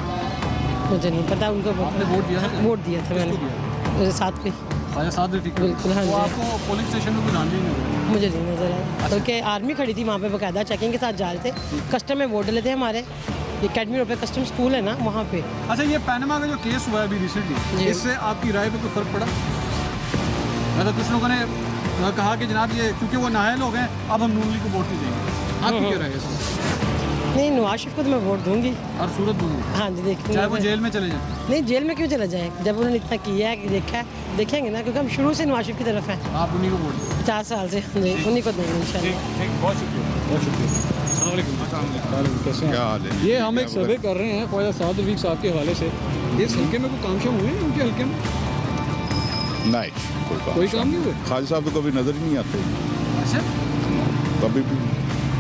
मुझे नहीं पता, उनको आपने वोट दिया था? वोट दिया था मैंने, साथ पे ख्वाजा साद रफीक। बिल्कुल, हाँ जी। आपको पोलिंग स्टेशन में कोई धांधली नहीं हुई? मुझे नहीं नजर आया, बल्कि आर्मी खड़ी थी वहाँ पे, बाकायदा चेकिंग के साथ जा रहे थे। कस्टम में वोट डले थे हमारे, ये अकेडमी रोड पे कस्टम स्कूल है ना, वहाँ पे। अच्छा, ये पैनमा का जो केस हुआ है अभी रिसेंटली, इससे आपकी राय पे कोई फर्क पड़ा? मतलब कुछ लोगों ने कहा कि जनाब ये क्योंकि वो नाअहल लोग हैं, अब हम नून लीग को वोट नहीं देंगे। आपकी क्या राय है? नहीं, नवाज शरीफ को तो मैं वोट दूंगी, और सूरत दूंगी। हाँ जी, देखेंगे। चाहे वो जेल में चले जाए? नहीं, जेल में क्यों चला जाए, जब उन्होंने इतना किया है, देखा है, देखेंगे ना, क्योंकि हम शुरू से नवाज शरीफ की तरफ हैं। आप उन्हीं को वोट दें? 50 साल से उन्हीं को देंगे इंशाल्लाह। बहुत शुक्रिया, बहुत शुक्रिया। कैसे हैं? क्या हाल है? ये हम एक सर्वे कर रहे हैं ख्वाजा साद रफीक साहब के हवाले से। इस हल्के में कोई काम शाम हुए हैं उनके हल्के में? नहीं, कोई काम नहीं हुए। ख्वाजा साहब तो कभी नजर ही नहीं आते। अच्छा, कभी भी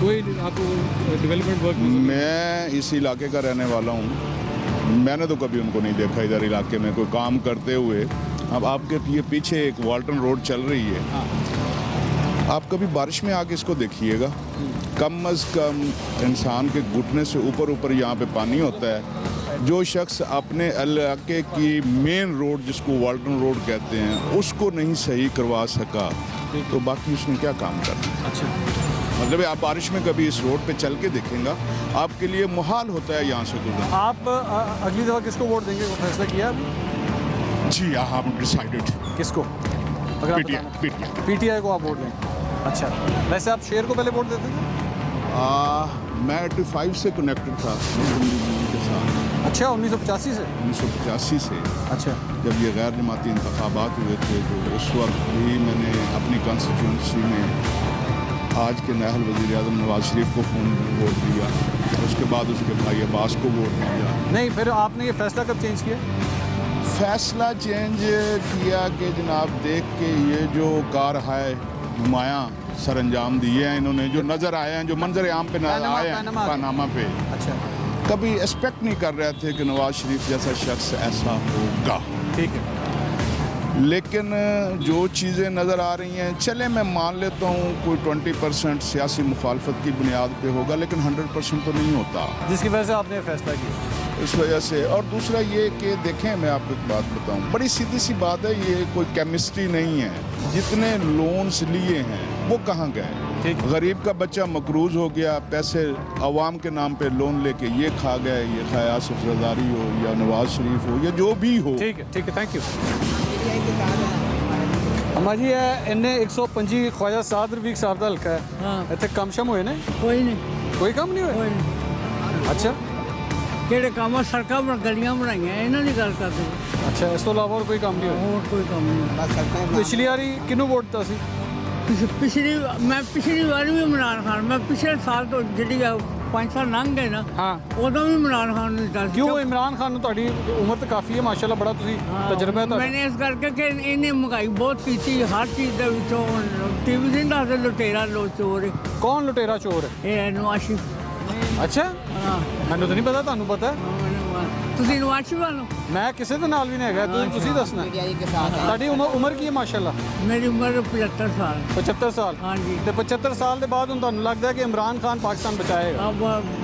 कोई आपको डेवलपमेंट वर्क? मैं इस इलाके का रहने वाला हूँ, मैंने तो कभी उनको नहीं देखा इधर इलाके में कोई काम करते हुए। अब आपके ये पीछे एक वाल्टन रोड चल रही है, आप कभी बारिश में आके इसको देखिएगा, कम अज़ कम इंसान के घुटने से ऊपर ऊपर यहाँ पे पानी होता है। जो शख्स अपने इलाके की मेन रोड जिसको वाल्टन रोड कहते हैं उसको नहीं सही करवा सका तो बाकी उसने क्या काम करना। अच्छा, मतलब आप बारिश में कभी इस रोड पे चल के देखेंगा, आपके लिए मुहाल होता है यहाँ से गुजरना। आप अगली दफ़ा किसको वोट देंगे, वो फैसला किया अभी? जी हाँ, डिसाइडेड। किसको? PTI को आप वोट देंगे? अच्छा, वैसे आप शेर को पहले वोट देते थे? मैं 85 से कनेक्टेड था के साथ। अच्छा, 1985 से? 1985 से। अच्छा, जब ये गैर जमाती इंतखाबात हुए थे तो उस वक्त भी मैंने अपनी कॉन्स्टिट्यूंसी में आज के नाअहल वज़ीर आज़म नवाज शरीफ को वोट दिया, उसके बाद उसके भाई अब्बास को वोट दिया। नहीं, फिर आपने ये फैसला कब चेंज किया? फैसला चेंज किया कि जनाब देख के ये जो कार है नुमायाँ सर अंजाम दिए हैं इन्होंने, जो नज़र आए हैं, जो मंजर आम पे आए हैं पानामा पे। अच्छा, कभी एक्सपेक्ट नहीं कर रहे थे कि नवाज शरीफ जैसा शख्स ऐसा होगा। ठीक है, लेकिन जो चीज़ें नज़र आ रही हैं, चले मैं मान लेता हूँ कोई 20% सियासी मुखालफत की बुनियाद पे होगा, लेकिन 100% तो नहीं होता। जिसकी वजह से आपने फैसला किया? इस वजह से। और दूसरा ये कि देखें, मैं आपको एक बात बताऊं, बड़ी सीधी सी बात है, ये कोई केमिस्ट्री नहीं है। जितने लोन्स लिए हैं वो कहाँ गए? गरीब का बच्चा मकरूज हो गया, पैसे अवाम के नाम पे लोन लेके ये खा गए, ये खाया आसिफ जरदारी हो या नवाज शरीफ हो या जो भी हो। ठीक है, थैंक यू। अम्मा जी इन्ने 125 ख्वाजा साद रफीक साहब का हल्का है, इतने कम शम हुए ने? कोई नहीं, कोई कम नहीं हुए? अच्छा, ਕਿਹੜੇ ਕੰਮ ਸੜਕਾਂ ਬਣ ਗਲੀਆਂ ਬਣਾਈਆਂ ਇਹਨਾਂ ਦੀ ਗੱਲ ਕਰਦੇ। अच्छा, इस तो इलावा और कोई काम नहीं हुआ? ਹੋਰ ਕੋਈ ਕੰਮ ਨਹੀਂ। पिछली बारी किनू वोट दिता सी? पिछली वारी भी इमरान खान, मैं पिछले साल तो जी 5 साल लंघ गए ना, उदों भी इमरान खान ने दिता। क्यों इमरान खान ਨੂੰ ਤੁਹਾਡੀ ਉਮਰ ਤਾਂ ਕਾਫੀ ਹੈ ਮਾਸ਼ਾਅੱਲਾ, ਬੜਾ ਤੁਸੀਂ ਤਜਰਬਾ ਹੈ ਤੁਹਾਡਾ। मैंने इस करके कि इन्हें महंगाई बहुत की, हर चीज़ ਦੇ ਵਿੱਚੋਂ टीवी नहीं दसदे लुटेरा लो चोर है। कौन लुटेरा चोर है? ये नवाशी। अच्छा, ਮੈਨੂੰ ਤਾਂ ਨਹੀਂ ਪਤਾ, ਤੁਹਾਨੂੰ ਪਤਾ ਹੈ? ਤੁਸੀਂ ਨਵਾਸ਼ੀ ਵਾਲੋ? ਮੈਂ ਕਿਸੇ ਦੇ ਨਾਲ ਵੀ ਨਹੀਂ ਹੈਗਾ, ਤੁਸੀਂ ਦੱਸਣਾ। ਤੁਹਾਡੀ ਉਮਰ ਕੀ ਹੈ ਮਾਸ਼ਾਅੱਲਾ? ਮੇਰੀ ਉਮਰ 75 ਸਾਲ। 75 ਸਾਲ? ਹਾਂਜੀ। ਤੇ 75 ਸਾਲ ਦੇ ਬਾਅਦ ਹੁਣ ਤੁਹਾਨੂੰ ਲੱਗਦਾ ਹੈ ਕਿ ਇਮਰਾਨ ਖਾਨ ਪਾਕਿਸਤਾਨ ਬਚਾਏਗਾ?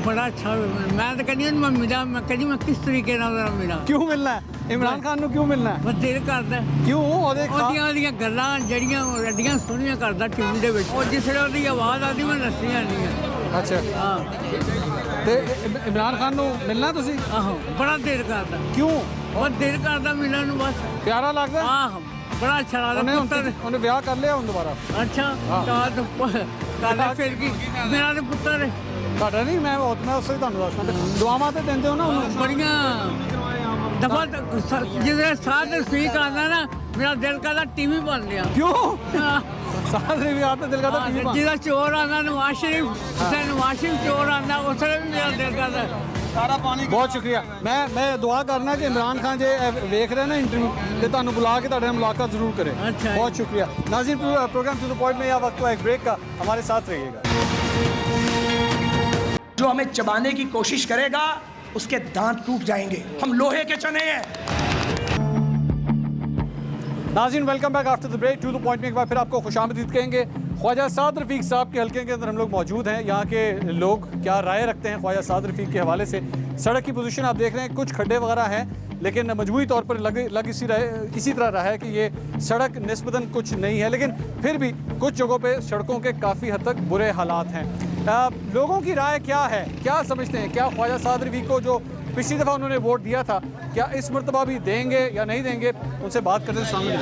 ਬੜਾ ਅੱਛਾ, ਮੈਂ ਤਾਂ ਕਹਿੰਦੀ ਮੈਂ ਮਿਲਾਂ, ਮੈਂ ਕਹਿੰਦੀ ਮੈਂ ਕਿਸ ਤਰੀਕੇ ਨਾਲ ਮਿਲਾਂ। ਕਿਉਂ ਮਿਲਣਾ ਹੈ ਇਮਰਾਨ ਖਾਨ ਨੂੰ? ਕਿਉਂ ਮਿਲਣਾ ਹੈ? ਬਸ ਦਿਲ ਕਰਦਾ। ਕਿਉਂ? ਉਹਦੀਆਂ ਗੱਲਾਂ ਜਿਹੜੀਆਂ ਐਡੀਆਂ ਸੋਹਣੀਆਂ ਕਰਦਾ ਟੀਵੀ ਦੇ ਵਿੱਚ, ਉਹ ਜਿਸਲੇ ਉਹਦੀ ਆਵਾਜ਼ ਆਉਂਦੀ ਮੈਂ ਨੱਸੀਆਂ ਨਹੀਂ। ਅੱਛਾ, ਹਾਂ। ਤੇ ਇਮਰਾਨ ਖਾਨ ਨੂੰ ਮਿਲਣਾ ਤੁਸੀਂ? ਆਹੋ, ਬੜਾ ਦਿਲ ਕਰਦਾ। ਕਿਉਂ? ਬਹੁਤ ਦਿਲ ਕਰਦਾ ਮਿਲਣ ਨੂੰ, ਬਸ ਪਿਆਰਾ ਲੱਗਦਾ। ਆਹੋ, ਬੜਾ ਅੱਛਾ ਲੱਗਦਾ। ਉਹਨੇ ਵਿਆਹ ਕਰ ਲਿਆ ਹੁਣ ਦੁਬਾਰਾ? ਅੱਛਾ, ਕਰ ਲਿਆ ਫਿਰ ਕੀ, ਮੇਰਾ ਤੇ ਪੁੱਤਰ ਹੈ। ਤੁਹਾਡਾ ਨਹੀਂ, ਮੈਂ ਉਸੇ ਤੁਹਾਨੂੰ ਦੱਸਣਾ। ਦੁਆਵਾਂ ਤੇ ਦਿੰਦੇ ਹੋ ਨਾ ਉਹਨੂੰ? ਬੜੀਆਂ ਦਫਾ ਜਿਹਦੇ ਸਾਥ ਰਫੀਕ ਆਉਂਦਾ ਨਾ, ਮੇਰਾ ਦਿਲ ਕਰਦਾ ਟੀਵੀ ਬਣ ਲਿਆ। ਕਿਉਂ? ਸਾਥ ਰਫੀਕ ਆਉਂਦਾ ਦਿਲ ਕਰਦਾ ਟੀਵੀ ਬਣ। ਜਿਹਦਾ ਚੋਰ ਆਉਂਦਾ ਨਵਾਜ਼ ਸ਼ਰੀਫ ਚੋਰ ਆਉਂਦਾ, ਉਸ ਵੇਲੇ ਵੀ ਮੇਰਾ ਦਿਲ ਕਰਦਾ ਸਾਰਾ ਪਾਣੀ। ਬਹੁਤ ਸ਼ੁਕਰੀਆ। ਮੈਂ ਦੁਆ ਕਰਨਾ ਕਿ ਇਮਰਾਨ ਖਾਨ ਜੇ ਵੇਖ ਰਹੇ ਨਾ ਇੰਟਰਵਿਊ, ਤੇ ਤੁਹਾਨੂੰ ਬੁਲਾ ਕੇ ਤੁਹਾਡੇ ਨਾਲ मुलाकात जरूर करें। बहुत शुक्रिया नाज़रीन, प्रोग्राम टू द पॉइंट में यह वक्त हुआ एक ब्रेक का, हमारे साथ रहिएगा। जो हमें चबाने की कोशिश करेगा उसके दांत टूट जाएंगे, हम लोहे के चने हैं। नाज़रीन, welcome back after the break. To the point में एक बार फिर आपको खुशामदीद कहेंगे। ख्वाजा साद रफीक साहब के हल्के के अंदर हम लोग मौजूद हैं। यहाँ के लोग क्या राय रखते हैं ख्वाजा साद रफीक के हवाले से? सड़क की पोजीशन आप देख रहे हैं, कुछ खड्डे वगैरह हैं, लेकिन मजबूरी तौर पर लग इसी तरह रहा है कि ये सड़क निस्बतन कुछ नहीं है, लेकिन फिर भी कुछ जगहों पे सड़कों के काफ़ी हद तक बुरे हालात हैं। लोगों की राय क्या है, क्या समझते हैं? क्या ख्वाजा साद रफीक को जो पिछली दफ़ा उन्होंने वोट दिया था, क्या इस मरतबा भी देंगे या नहीं देंगे? उनसे बात करते हैं। सामने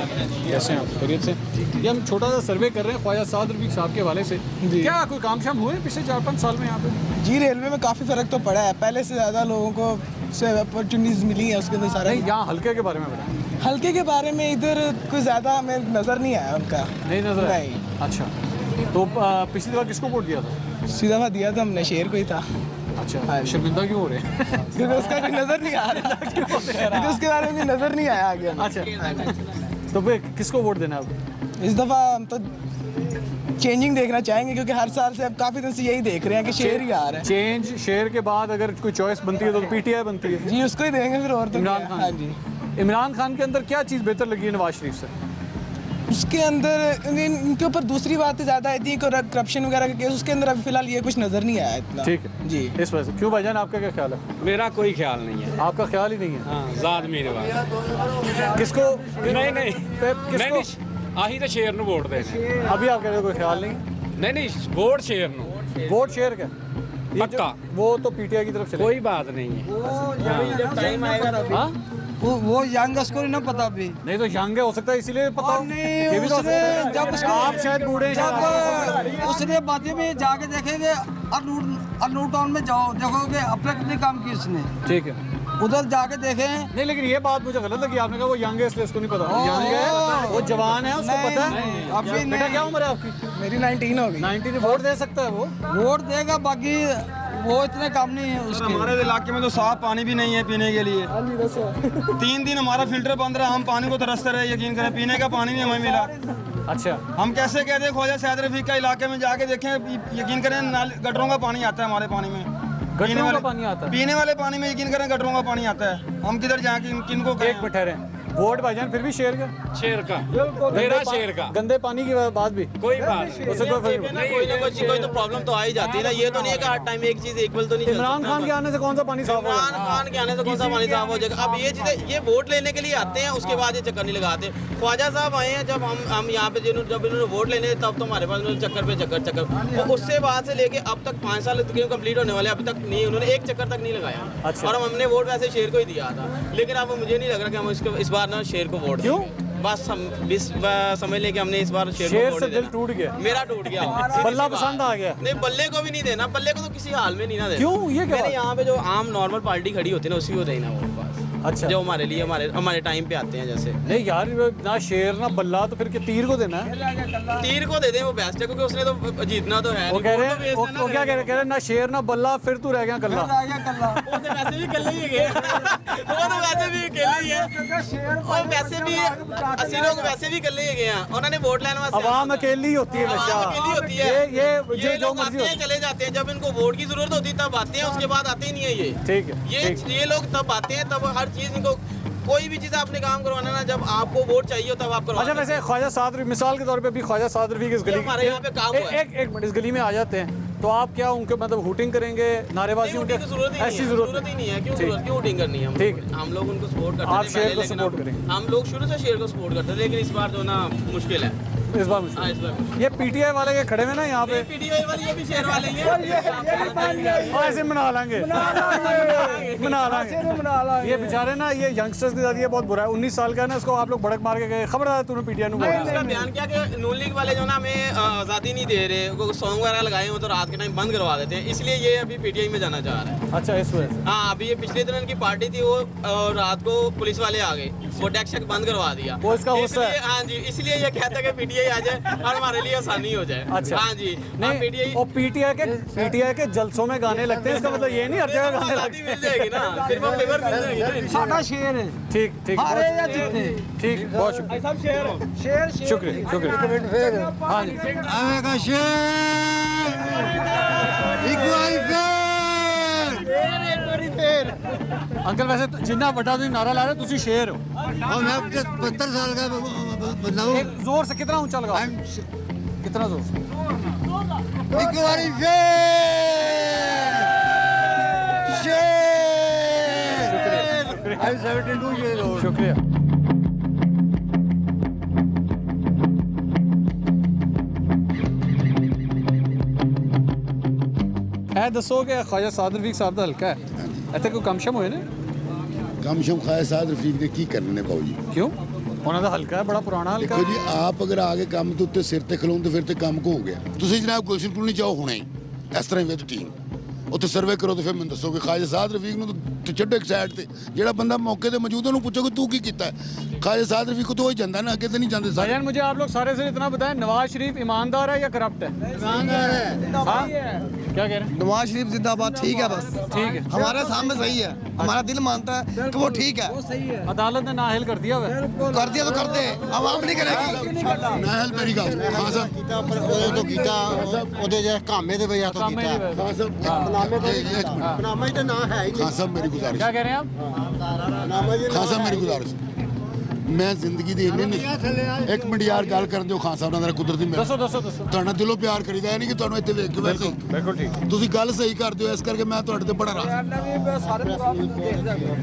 कैसे हैं आप? खैरियत से? ये हम छोटा सा सर्वे कर रहे हैं ख्वाजा साद रफीक साहब के हवाले से। क्या कोई काम शाम हुए पिछले 4-5 साल में यहाँ पे? जी, रेलवे में काफ़ी फ़र्क तो पड़ा है, पहले से ज़्यादा लोगों को से अपॉर्चुनिटीज़ मिली है उसके अंदर सारा। यहाँ हल्के के बारे में बताएं। हल्के के बारे में इधर कोई ज़्यादा हमें नज़र नहीं आया उनका। नहीं नज़र? नहीं। अच्छा, तो पिछली दफ़ा किसको वोट दिया था? पिछली दफ़ा दिया था हमने शेर को ही था। अच्छा, शर्मिंदा क्यों हो रहे हैं? क्योंकि उसका कोई नज़र नहीं आ रहा, क्योंकि उसके बारे में नज़र नहीं आया आगे। अच्छा, तो फिर किसको वोट देना है अब? इस दफ़ा हम तो चेंजिंग देखना चाहेंगे, क्योंकि हर साल से अब काफ़ी दिन से यही देख रहे हैं कि शेर ही आ रहा है। चेंज, शेर के बाद अगर कोई चॉइस बनती है तो PTI बनती है। जी, उसको ही देंगे फिर। और तो इमरान खान? हाँ जी। इमरान खान के अंदर क्या चीज़ बेहतर लगी है नवाज शरीफ से? उसके अंदर इनके ऊपर दूसरी बातें ज़्यादा आती है, करप्शन वगैरह के केस, उसके अंदर अभी फिलहाल ये कुछ नज़र नहीं आया इतना। ठीक है जी, इस वजह से। क्यों भाईजान, आपका क्या ख्याल है? मेरा कोई ख्याल नहीं है। आपका ख्याल ही नहीं है? हाँ, ज़ाद मेरे पास। किसको? नहीं किसको? आही तो शेर ਨੂੰ ਵੋਟ ਦੇਣਾ। अभी आप कह रहे हो कोई ख्याल नहीं? नहीं, वोट शेर ਨੂੰ। वोट शेर का पक्का। वो तो PTI की तरफ से कोई बात नहीं है। जब टाइम आएगा ना, वो यंग को नहीं पता अभी। नहीं तो यंग हो सकता है इसीलिए पता नहीं। ये भी तो जब उसको आप शायद बूढ़े, जब उसने बातें में जाके देखेंगे, अनूर टाउन में जाओ, देखोगे अपने कितने काम किए उसने। ठीक है, उधर जाके देखें। नहीं, लेकिन ये बात मुझे गलत लगी, आपने कहा वो यंग है इसलिए उसको नहीं पता। यंग है, वो जवान है, उसको पता है। अभी बेटा क्या उम्र है आपकी? मेरी 19 होगी। 19? वोट दे सकता है वो? वोट देगा, बाकी वो इतने काम नहीं है उसके। हमारे इलाके में तो साफ पानी भी नहीं है पीने के लिए। 3 दिन हमारा फिल्टर बंद रहा, हम पानी को तरसते रहे, यकीन करें पीने का पानी नहीं हमें मिला। अच्छा, हम कैसे कहते हैं ख्वाजा साद रफीक का इलाके में जाके देखें, यकीन करें गटरों का पानी आता है हमारे पानी में। गटरों का पानी आता है? पीने वाले पानी में यकीन करें गटरों का पानी आता है। हम किधर जाके किनको एक मिनट ठहरे, वोट भाईजान फिर भी शेर का मेरा शेर का गंदे पानी की बात भी कोई बात उससे कोई फर्क नहीं। कोई तो प्रॉब्लम तो आ ही जाती है ना, ये तो नहीं है कि हर टाइम एक चीज इक्वल तो नहीं। इमरान खान के आने से कौन सा पानी साफ होगा? इमरान खान के आने से कौन सा पानी साफ हो जाएगा? अब ये चीजें ये वोट लेने के लिए आते हैं, उसके बाद ये चक्कर नहीं लगाते। ख्वाजा साहब आए हैं जब हम यहाँ पे जब इन्होंने वोट लेने तब तो हमारे पास चक्कर पे चक्कर तो उससे बाद से लेके अब तक 5 साल कंप्लीट होने वाले, अभी तक नहीं उन्होंने एक चक्कर तक नहीं लगाया। अच्छा। और हमने वोट वैसे शेर को ही दिया था, लेकिन अब मुझे नहीं लग रहा कि हम इसको इस बार ना शेर को वोट क्यों? बस हम समझ लें कि हमने इस बार शेर को से दिल टूट गया, मेरा टूट गया। बल्ला पसंद आ गया। नहीं, बल्ले को भी नहीं देना, बल्ले को तो किसी हाल में नहीं ना देना। क्यों? ये क्या? यहाँ पे जो आम नॉर्मल पार्टी खड़ी होती है ना, उसी को देना वो बस। अच्छा, जो हमारे लिए हमारे टाइम पे आते हैं जैसे। नहीं यार, ना शेर ना बल्ला, तो फिर तीर को देना है। तीर को दे दें, वो बेस्ट है, क्योंकि उसने तो जीतना तो है। वो कह रहे हैं, वो क्या कह रहे हैं, ना शेर ना बल्ला, फिर तू रह गया कल्ला। वो तो वैसे भी कल्ले ही गए, वो तो वैसे भी अकेले ही है, और वैसे भी 80 लोग वैसे भी कल्ले ही गए हैं। उन्होंने वोट लेने वास्ते आवाम अकेली होती है, अकेली होती है। ये लोग आते हैं चले जाते हैं, जब इनको वोट की जरूरत होती है तब आते हैं, उसके बाद आते ही नहीं है ये। ठीक है, ये लोग तब आते हैं, तब हर चीज इनको कोई भी चीज आपने काम करवाना ना, जब आपको वोट चाहिए हो तब आप करवाना। अच्छा, वैसे ख्वाजा साद रफी मिसाल के तौर पे भी ख्वाजा साद रफी की इस गली हमारे यहाँ पे काम हुआ है। एक मिनट, इस गली में आ जाते हैं तो आप क्या उनके मतलब हुटिंग करेंगे, नारेबाजी? ऐसी जरूरत ही नहीं है, क्यों हुटिंग करनी है? ठीक, हम लोग उनको सपोर्ट करते हैं। आप शेर को सपोर्ट करेंगे? हम लोग शुरू से शेर को सपोर्ट करते हैं, लेकिन इस बार जो ना मुश्किल है। इस बार मुश्किल। ये पीटीआई वाले के खड़े हुए ना यहाँ पे, पीटीआई वाले, ये भी शेर वाले ही हैं। ऐसे मना लाएंगे। ये बेचारे ना, ये यंगस्टर्स के साथ ये बहुत बुरा है। 19 साल का है ना, इसको आप लोग भड़क मार के गए, खबरदार तूने पीटीआई को उसका बयान क्या कि नून लीग वाले जो ना हमें आज़ादी नहीं दे रहे, सॉन्ग वगैरह लगाए हो तो रात के टाइम बंद करवा देते हैं, इसलिए ये अभी पीटीआई में जाना चाह रहा है। अच्छा, इस वजह से? हाँ, अभी ये पिछले दिन इनकी पार्टी थी, वो रात को पुलिस वाले आ गए, वो डेस्क बंद करवा दिया। वो इसका गुस्सा है। हाँ जी, इसलिए ये कहता है कि पीटीआई आ जाए और हमारे लिए आसानी हो जाए। अच्छा, हाँ जी। नहीं, और पीटीआई के जलसों में गाने लगते हैं, इसका मतलब ये नहीं हर जगह गाने लगते हैं। मिल जाएगी ना, सिर्फ फेवर मिल जाएगी। साਡਾ शेर है। ठीक, ठीक, बहुत शुक्रिया। सब शेर, शुक्रिया। हाँ जी, आएगा शेर, एक बारी फिर। अंकल वैसे जिन्ना बड़ा तुम नारा ला रहे हो, तुसी शेर हो। और मैं 75 साल का बंदा हूँ। जोर से कितना ऊंचा लगाओ, कितना जोर से? एक बारी शेर। 72 years old। शुक्रिया। है दसो कि ख्वाजा साद रफीक साहब का हल्का है, इतने कोई कम शम होए ने? कम शम ख्वाजा साद रफीक ने की करने पाओ जी? क्यों? ਉਹਨਾਂ ਦਾ ਹਲਕਾ ਹੈ, ਬੜਾ ਪੁਰਾਣਾ ਹਲਕਾ। ਦੇਖੋ ਜੀ, ਆਪ ਅਗਰ ਆ ਕੇ ਕੰਮ ਦੇ ਉੱਤੇ ਸਿਰ ਤੇ ਖਲੋਣ ਤੇ ਫਿਰ ਤੇ ਕੰਮ ਕੋ ਹੋ ਗਿਆ। ਤੁਸੀਂ ਜਨਾਬ ਗੁਲਸ਼ਨ ਪੁਲ ਨਹੀਂ ਜਾਓ ਹੁਣੇ ਹੀ, ਇਸ ਤਰ੍ਹਾਂ ਹੀ ਵਿਦ ਟੀਮ ਉੱਥੇ ਸਰਵੇ ਕਰੋ ਤੇ ਫਿਰ ਮੈਨੂੰ ਦੱਸੋ ਕਿ ख्वाजा साद रफीक ਨੂੰ ਤੇ ਛੱਡੋ ਇੱਕ ਸਾਈਡ ਤੇ, ਜਿਹੜਾ ਬੰਦਾ ਮੌਕੇ ਤੇ ਮੌਜੂਦ ਉਹਨੂੰ ਪੁੱਛੋ ਕਿ ਤੂੰ ਕੀ ਕੀਤਾ ਹੈ। ख्वाजा साद रफीक को तो वही ਜਾਂਦਾ ना, ਅੱਗੇ ਤੇ नहीं ਜਾਂਦੇ ਸਾਰੇ। भाईजान मुझे आप लोग सारे से इतना बताएं, नवाज शरीफ ईमानदार है या करप्ट है? ईमानदार है। हाँ? क्या कह रहे हैं? नवाज शरीफ जिंदाबाद, ठीक है, बस ठीक है, हमारे सामने सही है, हमारा दिल मानता है कि वो ठीक है। अदालत ने नाअहल कर दिया हुआ है। कर दिया तो कर दे, आवाम नहीं करेगी। ਨਾਹਲ ਮੇਰੀ ਗੱਲ ਖਾਨ ਸਾਹਿਬ ਕੀਤਾ, ਪਰ ਉਹਦੇ ਤੋਂ ਕੀਤਾ, ਉਹਦੇ ਜਿਹੜੇ ਕਾਮੇ ਦੇ ਵਜ੍ਹਾ ਤੋਂ ਕੀਤਾ। ਖਾਨ ਸਾਹਿਬ ਬਨਾਮੇ ਤੇ ਨਾ ਹੈ ਹੀ ਖਾਨ ਸਾਹਿਬ ਮੇਰੀ ਗੁਜ਼ਾਰਿਸ਼, क्या कह रहे हैं आप? ਖਾਨ ਸਾਹਿਬ ਮੇਰੀ ਗੁਜ਼ਾਰਿਸ਼, ਮੈਂ ਜ਼ਿੰਦਗੀ ਦੀ ਇੰਨੀ ਨਹੀਂ, ਇੱਕ ਮਿੰਟ ਯਾਰ ਗੱਲ ਕਰਨ ਦਿਓ ਖਾਨ ਸਾਹਿਬ ਨਾਲ, ਕੁਦਰਤੀ ਮੇਰੇ ਦੱਸੋ ਤੁਹਾਡਾ ਦਿਲੋਂ ਪਿਆਰ ਕਰੀਦਾ ਹੈ, ਨਹੀਂ ਕਿ ਤੁਹਾਨੂੰ ਇੱਥੇ ਵੇਖ ਕੇ ਵੈਸੇ ਬਿਲਕੁਲ ਠੀਕ, ਤੁਸੀਂ ਗੱਲ ਸਹੀ ਕਰਦੇ ਹੋ, ਇਸ ਕਰਕੇ ਮੈਂ ਤੁਹਾਡੇ ਤੇ ਬੜਾ ਰਾਜ਼।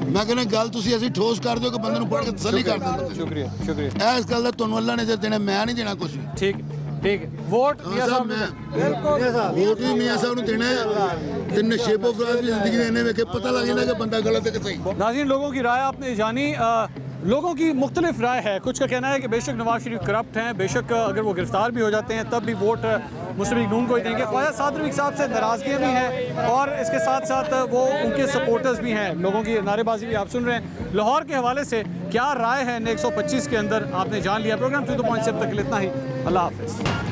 ਮੈਂ ਕਹਿੰਦਾ ਗੱਲ ਤੁਸੀਂ ਅਸੀਂ ਠੋਸ ਕਰ ਦਿਓ ਕਿ ਬੰਦੇ ਨੂੰ ਪੜ੍ਹ ਕੇ ਤਸੱਲੀ ਕਰ ਦਿੰਦੇ। शुक्रिया। ਇਸ ਗੱਲ ਦਾ ਤੁਹਾਨੂੰ ਅੱਲਾ ਨੇ ਜੇ ਦੇਣਾ, ਮੈਂ ਨਹੀਂ ਦੇਣਾ ਕੁਝ। ठीक है, वोट मियां साहब ने, वोट भी मियां साहब ने देना है, ਤੇ ਨਸ਼ੇਬੋ ਫਰਾਜ਼ ਦੀ ਜ਼ਿੰਦਗੀ ਦੇ ਇਹਨੇ ਵੇਖੇ ਪਤਾ ਲੱਗ ਜਾਂਦਾ ਕਿ ਬੰਦਾ ਗਲਤ है कि सही। नाज़रीन, लोगों की राय आपने जानी। लोगों की मुख्तलिफ राय है। कुछ का कहना है कि बेशक नवाज शरीफ करप्ट हैं, बेशक अगर वो गिरफ्तार भी हो जाते हैं तब भी वोट मुस्लिम लीग नून को ही देंगे। ख्वाजा साद रफीक साहब से नाराज़गियाँ भी हैं और इसके साथ साथ वो उनके सपोर्टर्स भी हैं। लोगों की नारेबाजी भी आप सुन रहे हैं। लाहौर के हवाले से क्या राय है 125 के अंदर, आपने जान लिया। प्रोग्राम टू द पॉइंट से अब तक इतना ही। अल्लाह हाफ़िज़।